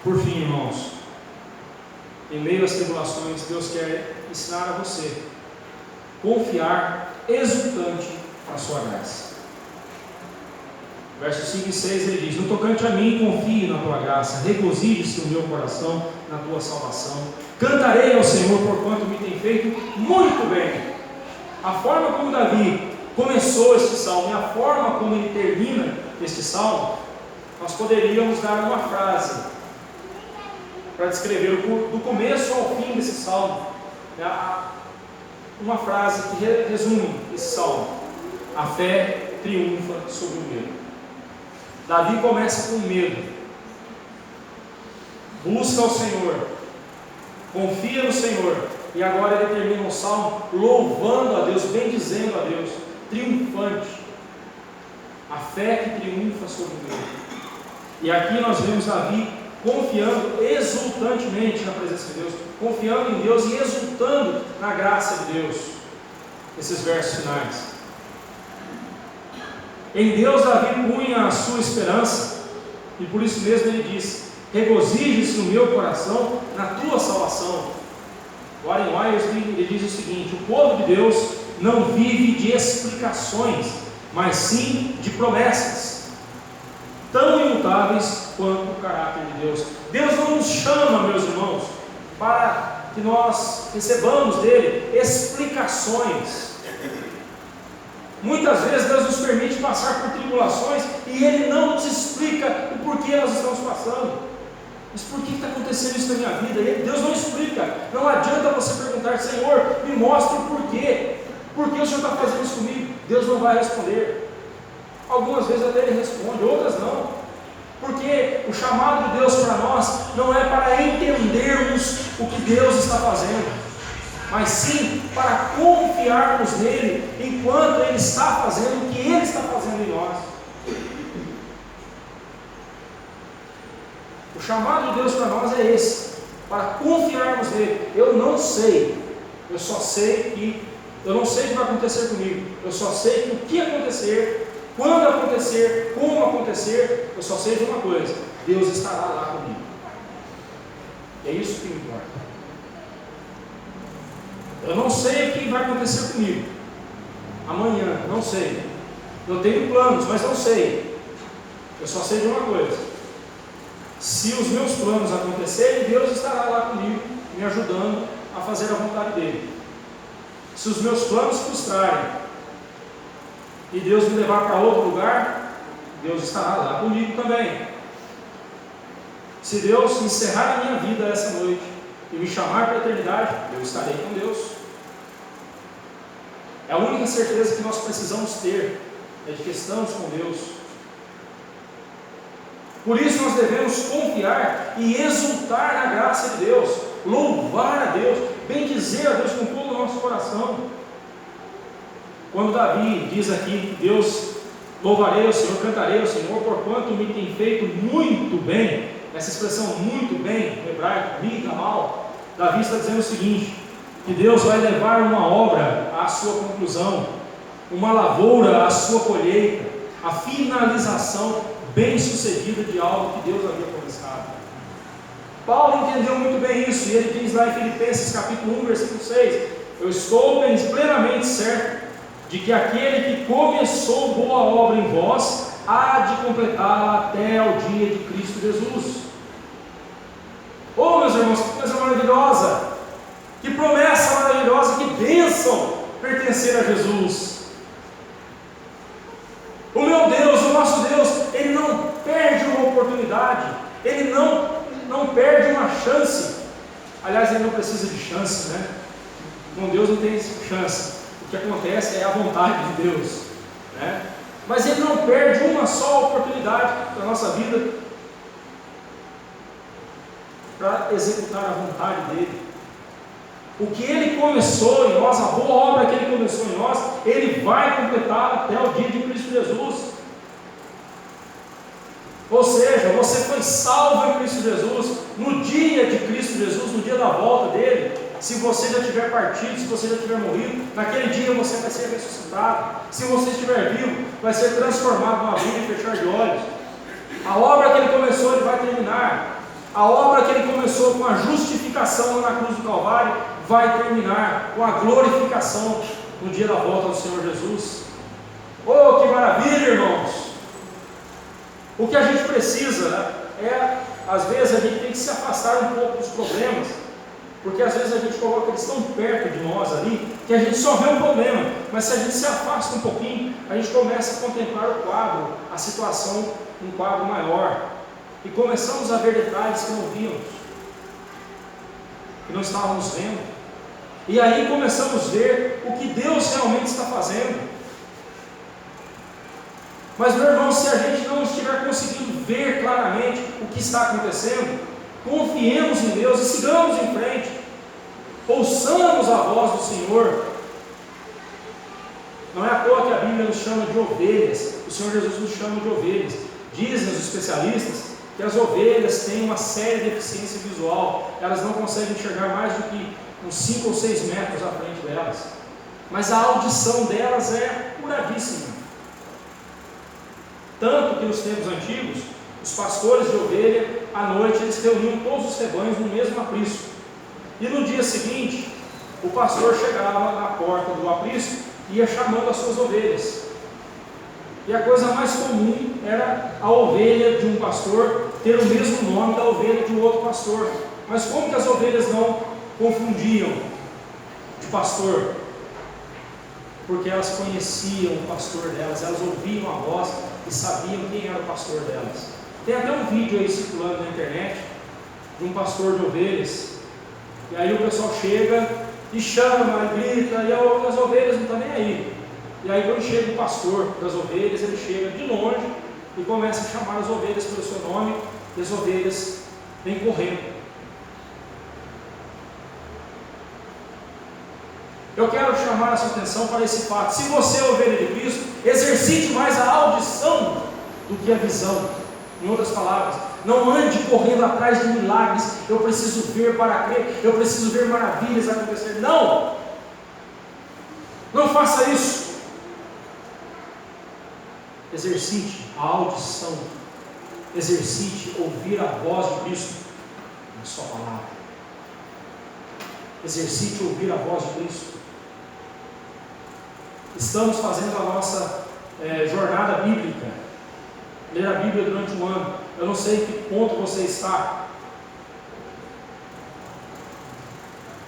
Por fim, irmãos, em meio às tribulações, Deus quer ensinar a você confiar exultante na sua graça. Versos 5 e 6 ele diz: no tocante a mim, confio na tua graça, regozije-se o meu coração na tua salvação. Cantarei ao Senhor, porquanto me tem feito muito bem. A forma como Davi começou este salmo e a forma como ele termina este salmo, nós poderíamos dar uma frase para descrever do começo ao fim desse salmo. Uma frase que resume esse salmo: a fé triunfa sobre o medo. Davi começa com medo, busca o Senhor, confia no Senhor, e agora ele termina o salmo louvando a Deus, bendizendo a Deus, triunfante. A fé que triunfa sobre o medo. E aqui nós vemos Davi confiando exultantemente na presença de Deus, confiando em Deus e exultando na graça de Deus. Esses versos finais. Em Deus Davi punha a sua esperança, e por isso mesmo ele diz: regozije-se no meu coração na tua salvação. Warren Wiersbe ele diz o seguinte: o povo de Deus não vive de explicações, mas sim de promessas, tão imutáveis quanto o caráter de Deus. Deus não nos chama, meus irmãos, para que nós recebamos dele explicações. Muitas vezes Deus nos permite passar por tribulações e ele não nos explica o porquê nós estamos passando. Mas por que está acontecendo isso na minha vida? Deus não explica. Não adianta você perguntar: Senhor, me mostre o porquê. Por que o Senhor está fazendo isso comigo? Deus não vai responder. Algumas vezes até ele responde, outras não. Porque o chamado de Deus para nós não é para entendermos o que Deus está fazendo, mas sim para confiarmos nele enquanto ele está fazendo o que ele está fazendo em nós. O chamado de Deus para nós é esse, para confiarmos nele. Eu não sei, eu só sei que eu não sei o que vai acontecer comigo, eu só sei que o que acontecer, quando acontecer, como acontecer, eu só sei de uma coisa: Deus estará lá comigo. É isso que importa. Eu não sei o que vai acontecer comigo amanhã, não sei. Eu tenho planos, mas não sei. Eu só sei de uma coisa: se os meus planos acontecerem, Deus estará lá comigo, me ajudando a fazer a vontade dele. Se os meus planos frustrarem, e Deus me levar para outro lugar, Deus estará lá comigo também. Se Deus encerrar a minha vida essa noite e me chamar para a eternidade, eu estarei com Deus. É a única certeza que nós precisamos ter, é de que estamos com Deus. Por isso nós devemos confiar e exultar na graça de Deus, louvar a Deus, bendizer a Deus com todo o nosso coração. Quando Davi diz aqui, Deus, louvarei ao Senhor, cantarei ao Senhor, porquanto me tem feito muito bem, essa expressão muito bem, no hebraico, mal, Davi está dizendo o seguinte, que Deus vai levar uma obra à sua conclusão, uma lavoura à sua colheita, a finalização bem sucedida de algo que Deus havia começado. Paulo entendeu muito bem isso, e ele diz lá em Filipenses capítulo 1, versículo 6, eu estou plenamente certo de que aquele que começou boa obra em vós, há de completá-la até ao dia de Cristo Jesus. Oh, meus irmãos, que coisa maravilhosa, que promessa maravilhosa, que bênção pertencer a Jesus. O meu Deus, o nosso Deus, Ele não perde uma oportunidade, Ele não perde uma chance. Aliás, Ele não precisa de chance, né? Com Deus não tem chance. O que acontece é a vontade de Deus, né? Mas Ele não perde uma só oportunidade da nossa vida para executar a vontade dEle. O que Ele começou em nós, a boa obra que Ele começou em nós, Ele vai completar até o dia de Cristo Jesus. Ou seja, você foi salvo em Cristo Jesus, no dia de Cristo Jesus, no dia da volta dEle. Se você já tiver partido, se você já tiver morrido, naquele dia você vai ser ressuscitado. Se você estiver vivo, vai ser transformado num abrir e fechar de olhos. A obra que Ele começou, Ele vai terminar. A obra que Ele começou com a justificação lá na cruz do Calvário, vai terminar com a glorificação no dia da volta do Senhor Jesus. Oh, que maravilha, irmãos! O que a gente precisa, né, às vezes a gente tem que se afastar um pouco dos problemas, porque às vezes a gente coloca eles tão perto de nós ali, que a gente só vê um problema, mas se a gente se afasta um pouquinho, a gente começa a contemplar o quadro, a situação, um quadro maior, e começamos a ver detalhes que não víamos, que não estávamos vendo, e aí começamos a ver o que Deus realmente está fazendo. Mas, meu irmão, se a gente não estiver conseguindo ver claramente o que está acontecendo, confiemos em Deus e sigamos em frente, ouçamos a voz do Senhor. Não é à toa que a Bíblia nos chama de ovelhas, o Senhor Jesus nos chama de ovelhas. Dizem os especialistas que as ovelhas têm uma séria deficiência visual, elas não conseguem enxergar mais do que uns 5 ou 6 metros à frente delas, mas a audição delas é apuradíssima. Tanto que nos tempos antigos, os pastores de ovelha, à noite, eles reuniam todos os rebanhos no mesmo aprisco. E no dia seguinte, o pastor chegava na porta do aprisco e ia chamando as suas ovelhas. E a coisa mais comum era a ovelha de um pastor ter o mesmo nome da ovelha de um outro pastor. Mas como que as ovelhas não confundiam de pastor? Porque elas conheciam o pastor delas, elas ouviam a voz e sabiam quem era o pastor delas. Tem até um vídeo aí circulando na internet de um pastor de ovelhas, e aí o pessoal chega e chama, e grita, e as ovelhas não estão nem aí. E aí quando chega o pastor das ovelhas, ele chega de longe e começa a chamar as ovelhas pelo seu nome, e as ovelhas vêm correndo. Eu quero chamar a sua atenção para esse fato. Se você é ovelha de Cristo, exercite mais a audição do que a visão. Em outras palavras, não ande correndo atrás de milagres. Eu preciso ver para crer, eu preciso ver maravilhas acontecer. Não! Não faça isso. Exercite a audição. Exercite ouvir a voz de Cristo na sua palavra. Exercite ouvir a voz de Cristo. Estamos fazendo a nossa jornada bíblica, ler a Bíblia durante um ano. Eu não sei em que ponto você está,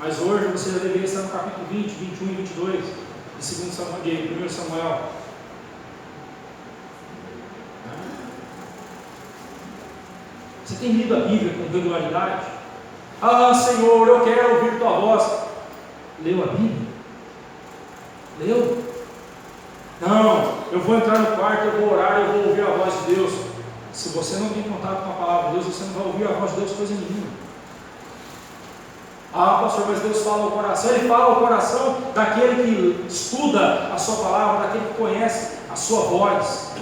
mas hoje você já deveria estar no capítulo 20, 21 e 22 de 1 Samuel. Você tem lido a Bíblia com regularidade? Ah, Senhor, eu quero ouvir tua voz. Leu a Bíblia? Leu? Não, eu vou entrar no quarto, eu vou orar, eu vou ouvir a voz de Deus. Se você não tem contato com a palavra de Deus, você não vai ouvir a voz de Deus coisa nenhuma. Ah, pastor, mas Deus fala ao coração. Ele fala ao coração daquele que estuda a sua palavra, daquele que conhece a sua voz.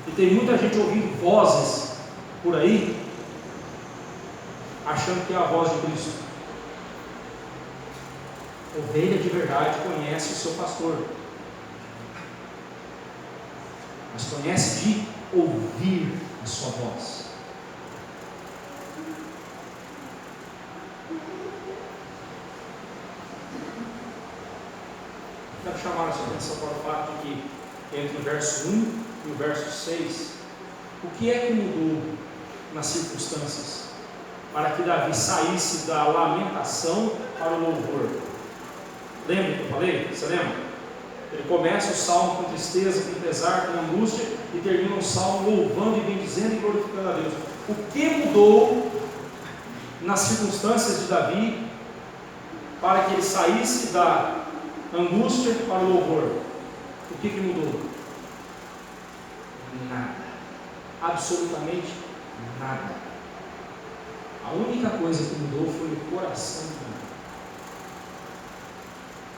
E tem muita gente ouvindo vozes por aí, achando que é a voz de Cristo. Ovelha de verdade conhece o seu pastor, mas conhece de ouvir a sua voz. Quero chamar a sua atenção para o fato de que entre o verso 1 e o verso 6, o que é que mudou nas circunstâncias para que Davi saísse da lamentação para o louvor? Lembra que eu falei? Você lembra? Ele começa o salmo com tristeza, com pesar, com angústia, e termina o salmo louvando e bendizendo e glorificando a Deus. O que mudou nas circunstâncias de Davi para que ele saísse da angústia para o louvor? O que mudou? Nada. Absolutamente nada. A única coisa que mudou foi o coração de Davi.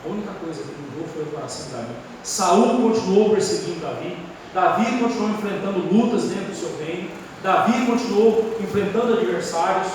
A única coisa que mudou foi o coração de Davi. Saul continuou perseguindo Davi. Davi continuou enfrentando lutas dentro do seu reino. Davi continuou enfrentando adversários.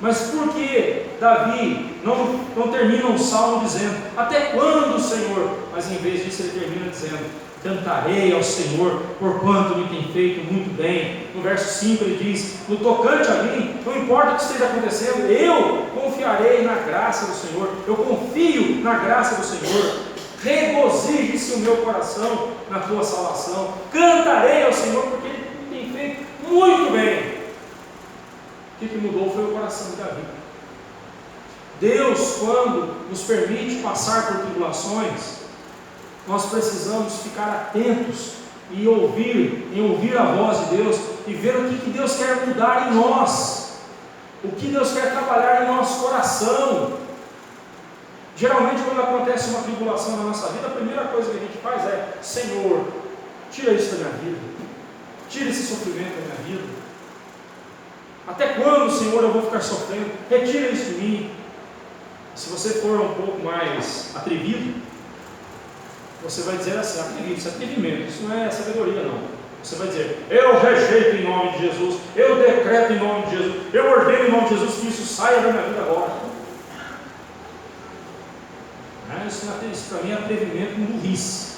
Mas por que Davi não termina o salmo dizendo: até quando, Senhor? Mas em vez disso ele termina dizendo: cantarei ao Senhor, porquanto me tem feito muito bem. No verso 5 ele diz: no tocante a mim, não importa o que esteja acontecendo, eu confiarei na graça do Senhor. Eu confio na graça do Senhor. Regozije-se o meu coração na tua salvação. Cantarei ao Senhor, porque Ele tem feito muito bem. O que mudou foi o coração de Davi. Deus, quando nos permite passar por tribulações, nós precisamos ficar atentos e ouvir a voz de Deus e ver o que Deus quer mudar em nós, o que Deus quer trabalhar em nosso coração. Geralmente, quando acontece uma tribulação na nossa vida, a primeira coisa que a gente faz é: Senhor, tira isso da minha vida, tira esse sofrimento da minha vida. Até quando, Senhor, eu vou ficar sofrendo? Retira isso de mim. Se você for um pouco mais atrevido, você vai dizer assim: atrevido, isso é atrevimento, isso não é sabedoria, não. Você vai dizer: eu rejeito em nome de Jesus, eu decreto em nome de Jesus, eu ordeno em nome de Jesus que isso saia da minha vida agora. Isso para mim é atrevimento com burrice.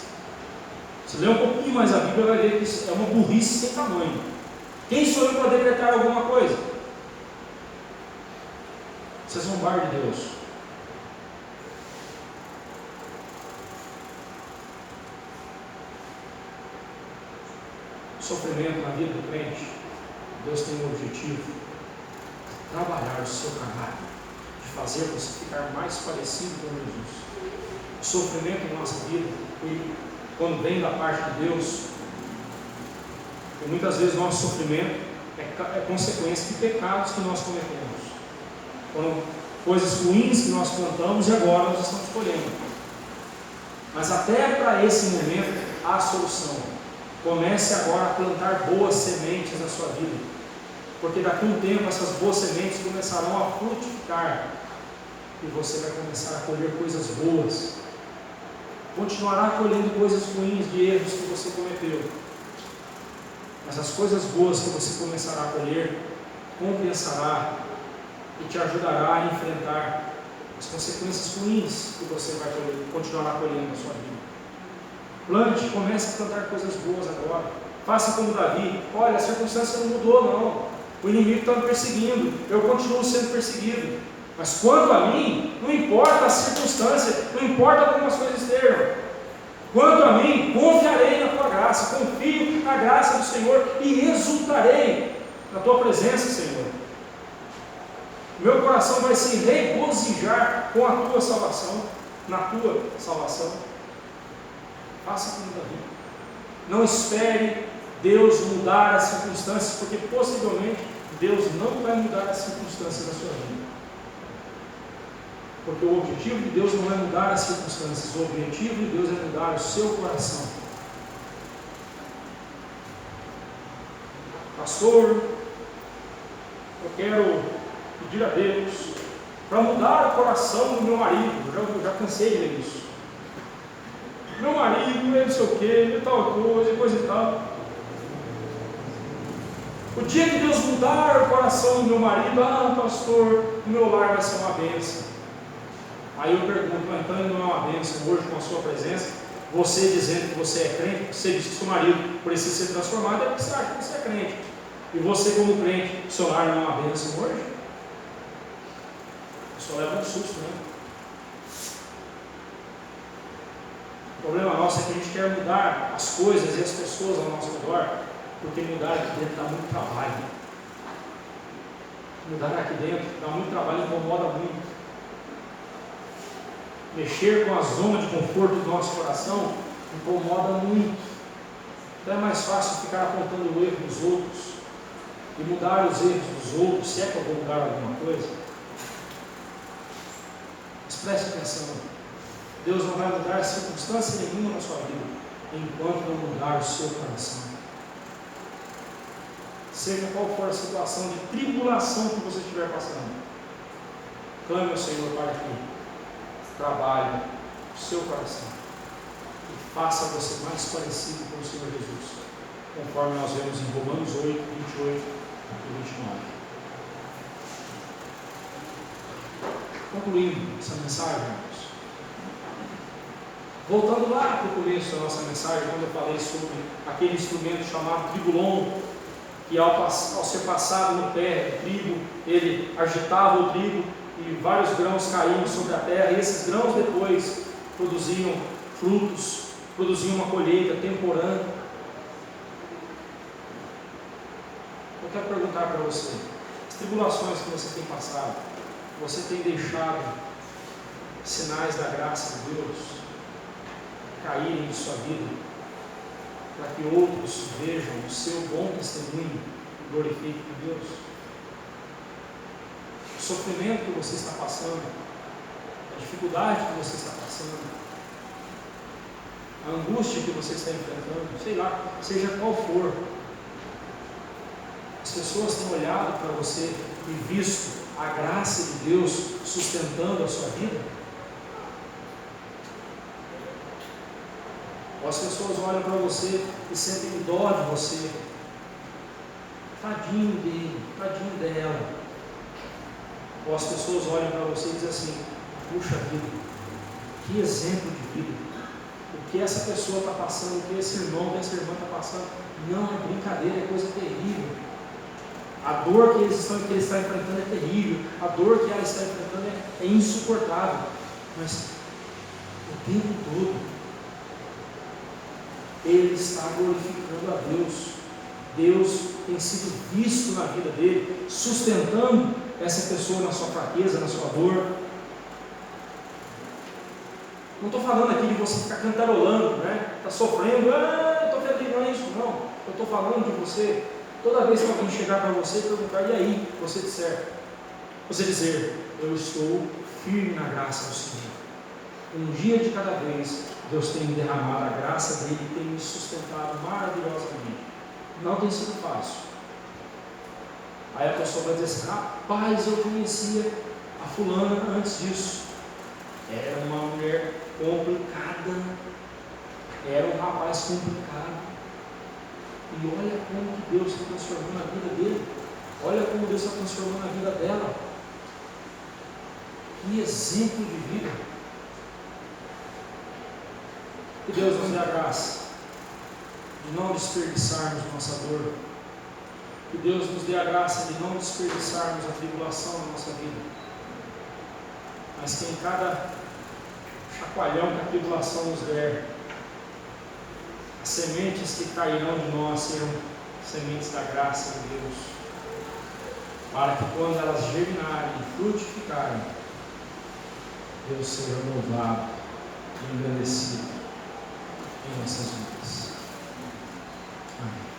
Se ler um pouquinho mais a Bíblia, vai ver que isso é uma burrice sem tamanho. Quem sou eu para decretar alguma coisa? Você é zombar de Deus. Sofrimento na vida do crente, Deus tem um objetivo: trabalhar o seu caráter, de fazer você ficar mais parecido com Jesus. O sofrimento em nossa vida, quando vem da parte de Deus, e muitas vezes nosso sofrimento é consequência de pecados que nós cometemos, foram coisas ruins que nós plantamos e agora nós estamos colhendo. Mas até para esse momento há solução. Comece agora a plantar boas sementes na sua vida, porque daqui a um tempo essas boas sementes começarão a frutificar e você vai começar a colher coisas boas. Continuará colhendo coisas ruins de erros que você cometeu, mas as coisas boas que você começará a colher compensará e te ajudará a enfrentar as consequências ruins que você vai continuar colhendo na sua vida. Plante, comece a plantar coisas boas agora. Faça como Davi: olha, a circunstância não mudou não, o inimigo está me perseguindo, eu continuo sendo perseguido, mas quanto a mim, não importa a circunstância, não importa como as coisas estejam, quanto a mim, confiarei na tua graça, confio na graça do Senhor e exultarei na tua presença, Senhor. Meu coração vai se regozijar com a tua salvação, na tua salvação. Faça como Davi. Não espere Deus mudar as circunstâncias, porque possivelmente Deus não vai mudar as circunstâncias da sua vida. Porque o objetivo de Deus não é mudar as circunstâncias, o objetivo de Deus é mudar o seu coração. Pastor, eu quero pedir a Deus para mudar o coração do meu marido. Eu já cansei de ler isso. Meu marido, ele não sei o que, ele tal coisa e tal. O dia que Deus mudar o coração do meu marido, pastor, o meu lar vai ser uma bênção. Aí eu pergunto, então ele não é uma bênção hoje com a sua presença? Você dizendo que você é crente, você diz que seu marido precisa ser transformado, é porque você acha que você é crente. E você como crente, seu lar não é uma bênção hoje? Só leva um susto, né? O problema nosso é que a gente quer mudar as coisas e as pessoas ao nosso redor, porque mudar aqui dentro dá muito trabalho. Mudar aqui dentro dá muito trabalho, incomoda muito. Mexer com a zona de conforto do nosso coração incomoda muito. Então é mais fácil ficar apontando o erro dos outros e mudar os erros dos outros, se é que eu vou mudar alguma coisa. Mas preste atenção, Deus não vai mudar circunstância nenhuma na sua vida, enquanto não mudar o seu coração. Seja qual for a situação de tribulação que você estiver passando, clame ao Senhor para que trabalhe o seu coração e faça você mais parecido com o Senhor Jesus, conforme nós vemos em Romanos 8, 28 e 29. Concluindo essa mensagem, irmãos, voltando lá para o começo da nossa mensagem, quando eu falei sobre aquele instrumento chamado tribulon, que ao ser passado no pé do trigo, ele agitava o trigo e vários grãos caíam sobre a terra, e esses grãos depois produziam frutos, produziam uma colheita temporânea. Eu quero perguntar para você, as tribulações que você tem passado, você tem deixado sinais da graça de Deus caírem em sua vida, para que outros vejam o seu bom testemunho e glorifiquem a Deus? O sofrimento que você está passando, a dificuldade que você está passando, a angústia que você está enfrentando, sei lá, seja qual for, as pessoas têm olhado para você e visto a graça de Deus sustentando a sua vida? Ou as pessoas olham para você e sentem dó de você? Tadinho dele, tadinho dela. Ou as pessoas olham para você e dizem assim: puxa vida, que exemplo de vida. O que essa pessoa está passando, o que esse irmão, essa irmã está passando, não é brincadeira, é coisa terrível. A dor que ele está enfrentando é terrível, a dor que ela está enfrentando é insuportável. Mas o tempo todo ele está glorificando a Deus. Deus tem sido visto na vida dele, sustentando essa pessoa na sua fraqueza, na sua dor. Não estou falando aqui de você ficar cantarolando, né? Está sofrendo, estou feliz, não é isso, não. Eu estou falando de você, toda vez que alguém chegar para você e perguntar, e aí? Você dizer, eu estou firme na graça do Senhor. Um dia de cada vez, Deus tem me derramado a graça dele e tem me sustentado maravilhosamente. Não tem sido fácil. Aí a pessoa vai dizer assim: rapaz, eu conhecia a fulana antes disso. Era uma mulher complicada. Era um rapaz complicado. E olha como que Deus está transformando a vida dele. Olha como Deus está transformando a vida dela. Que exemplo de vida. Que Deus nos dê a graça de não desperdiçarmos nossa dor. Que Deus nos dê a graça de não desperdiçarmos a tribulação na nossa vida. Mas que em cada chacoalhão que a tribulação nos der, as sementes que cairão de nós serão sementes da graça de Deus, para que quando elas germinarem e frutificarem, Deus seja louvado e engrandecido em nossas vidas. Amém.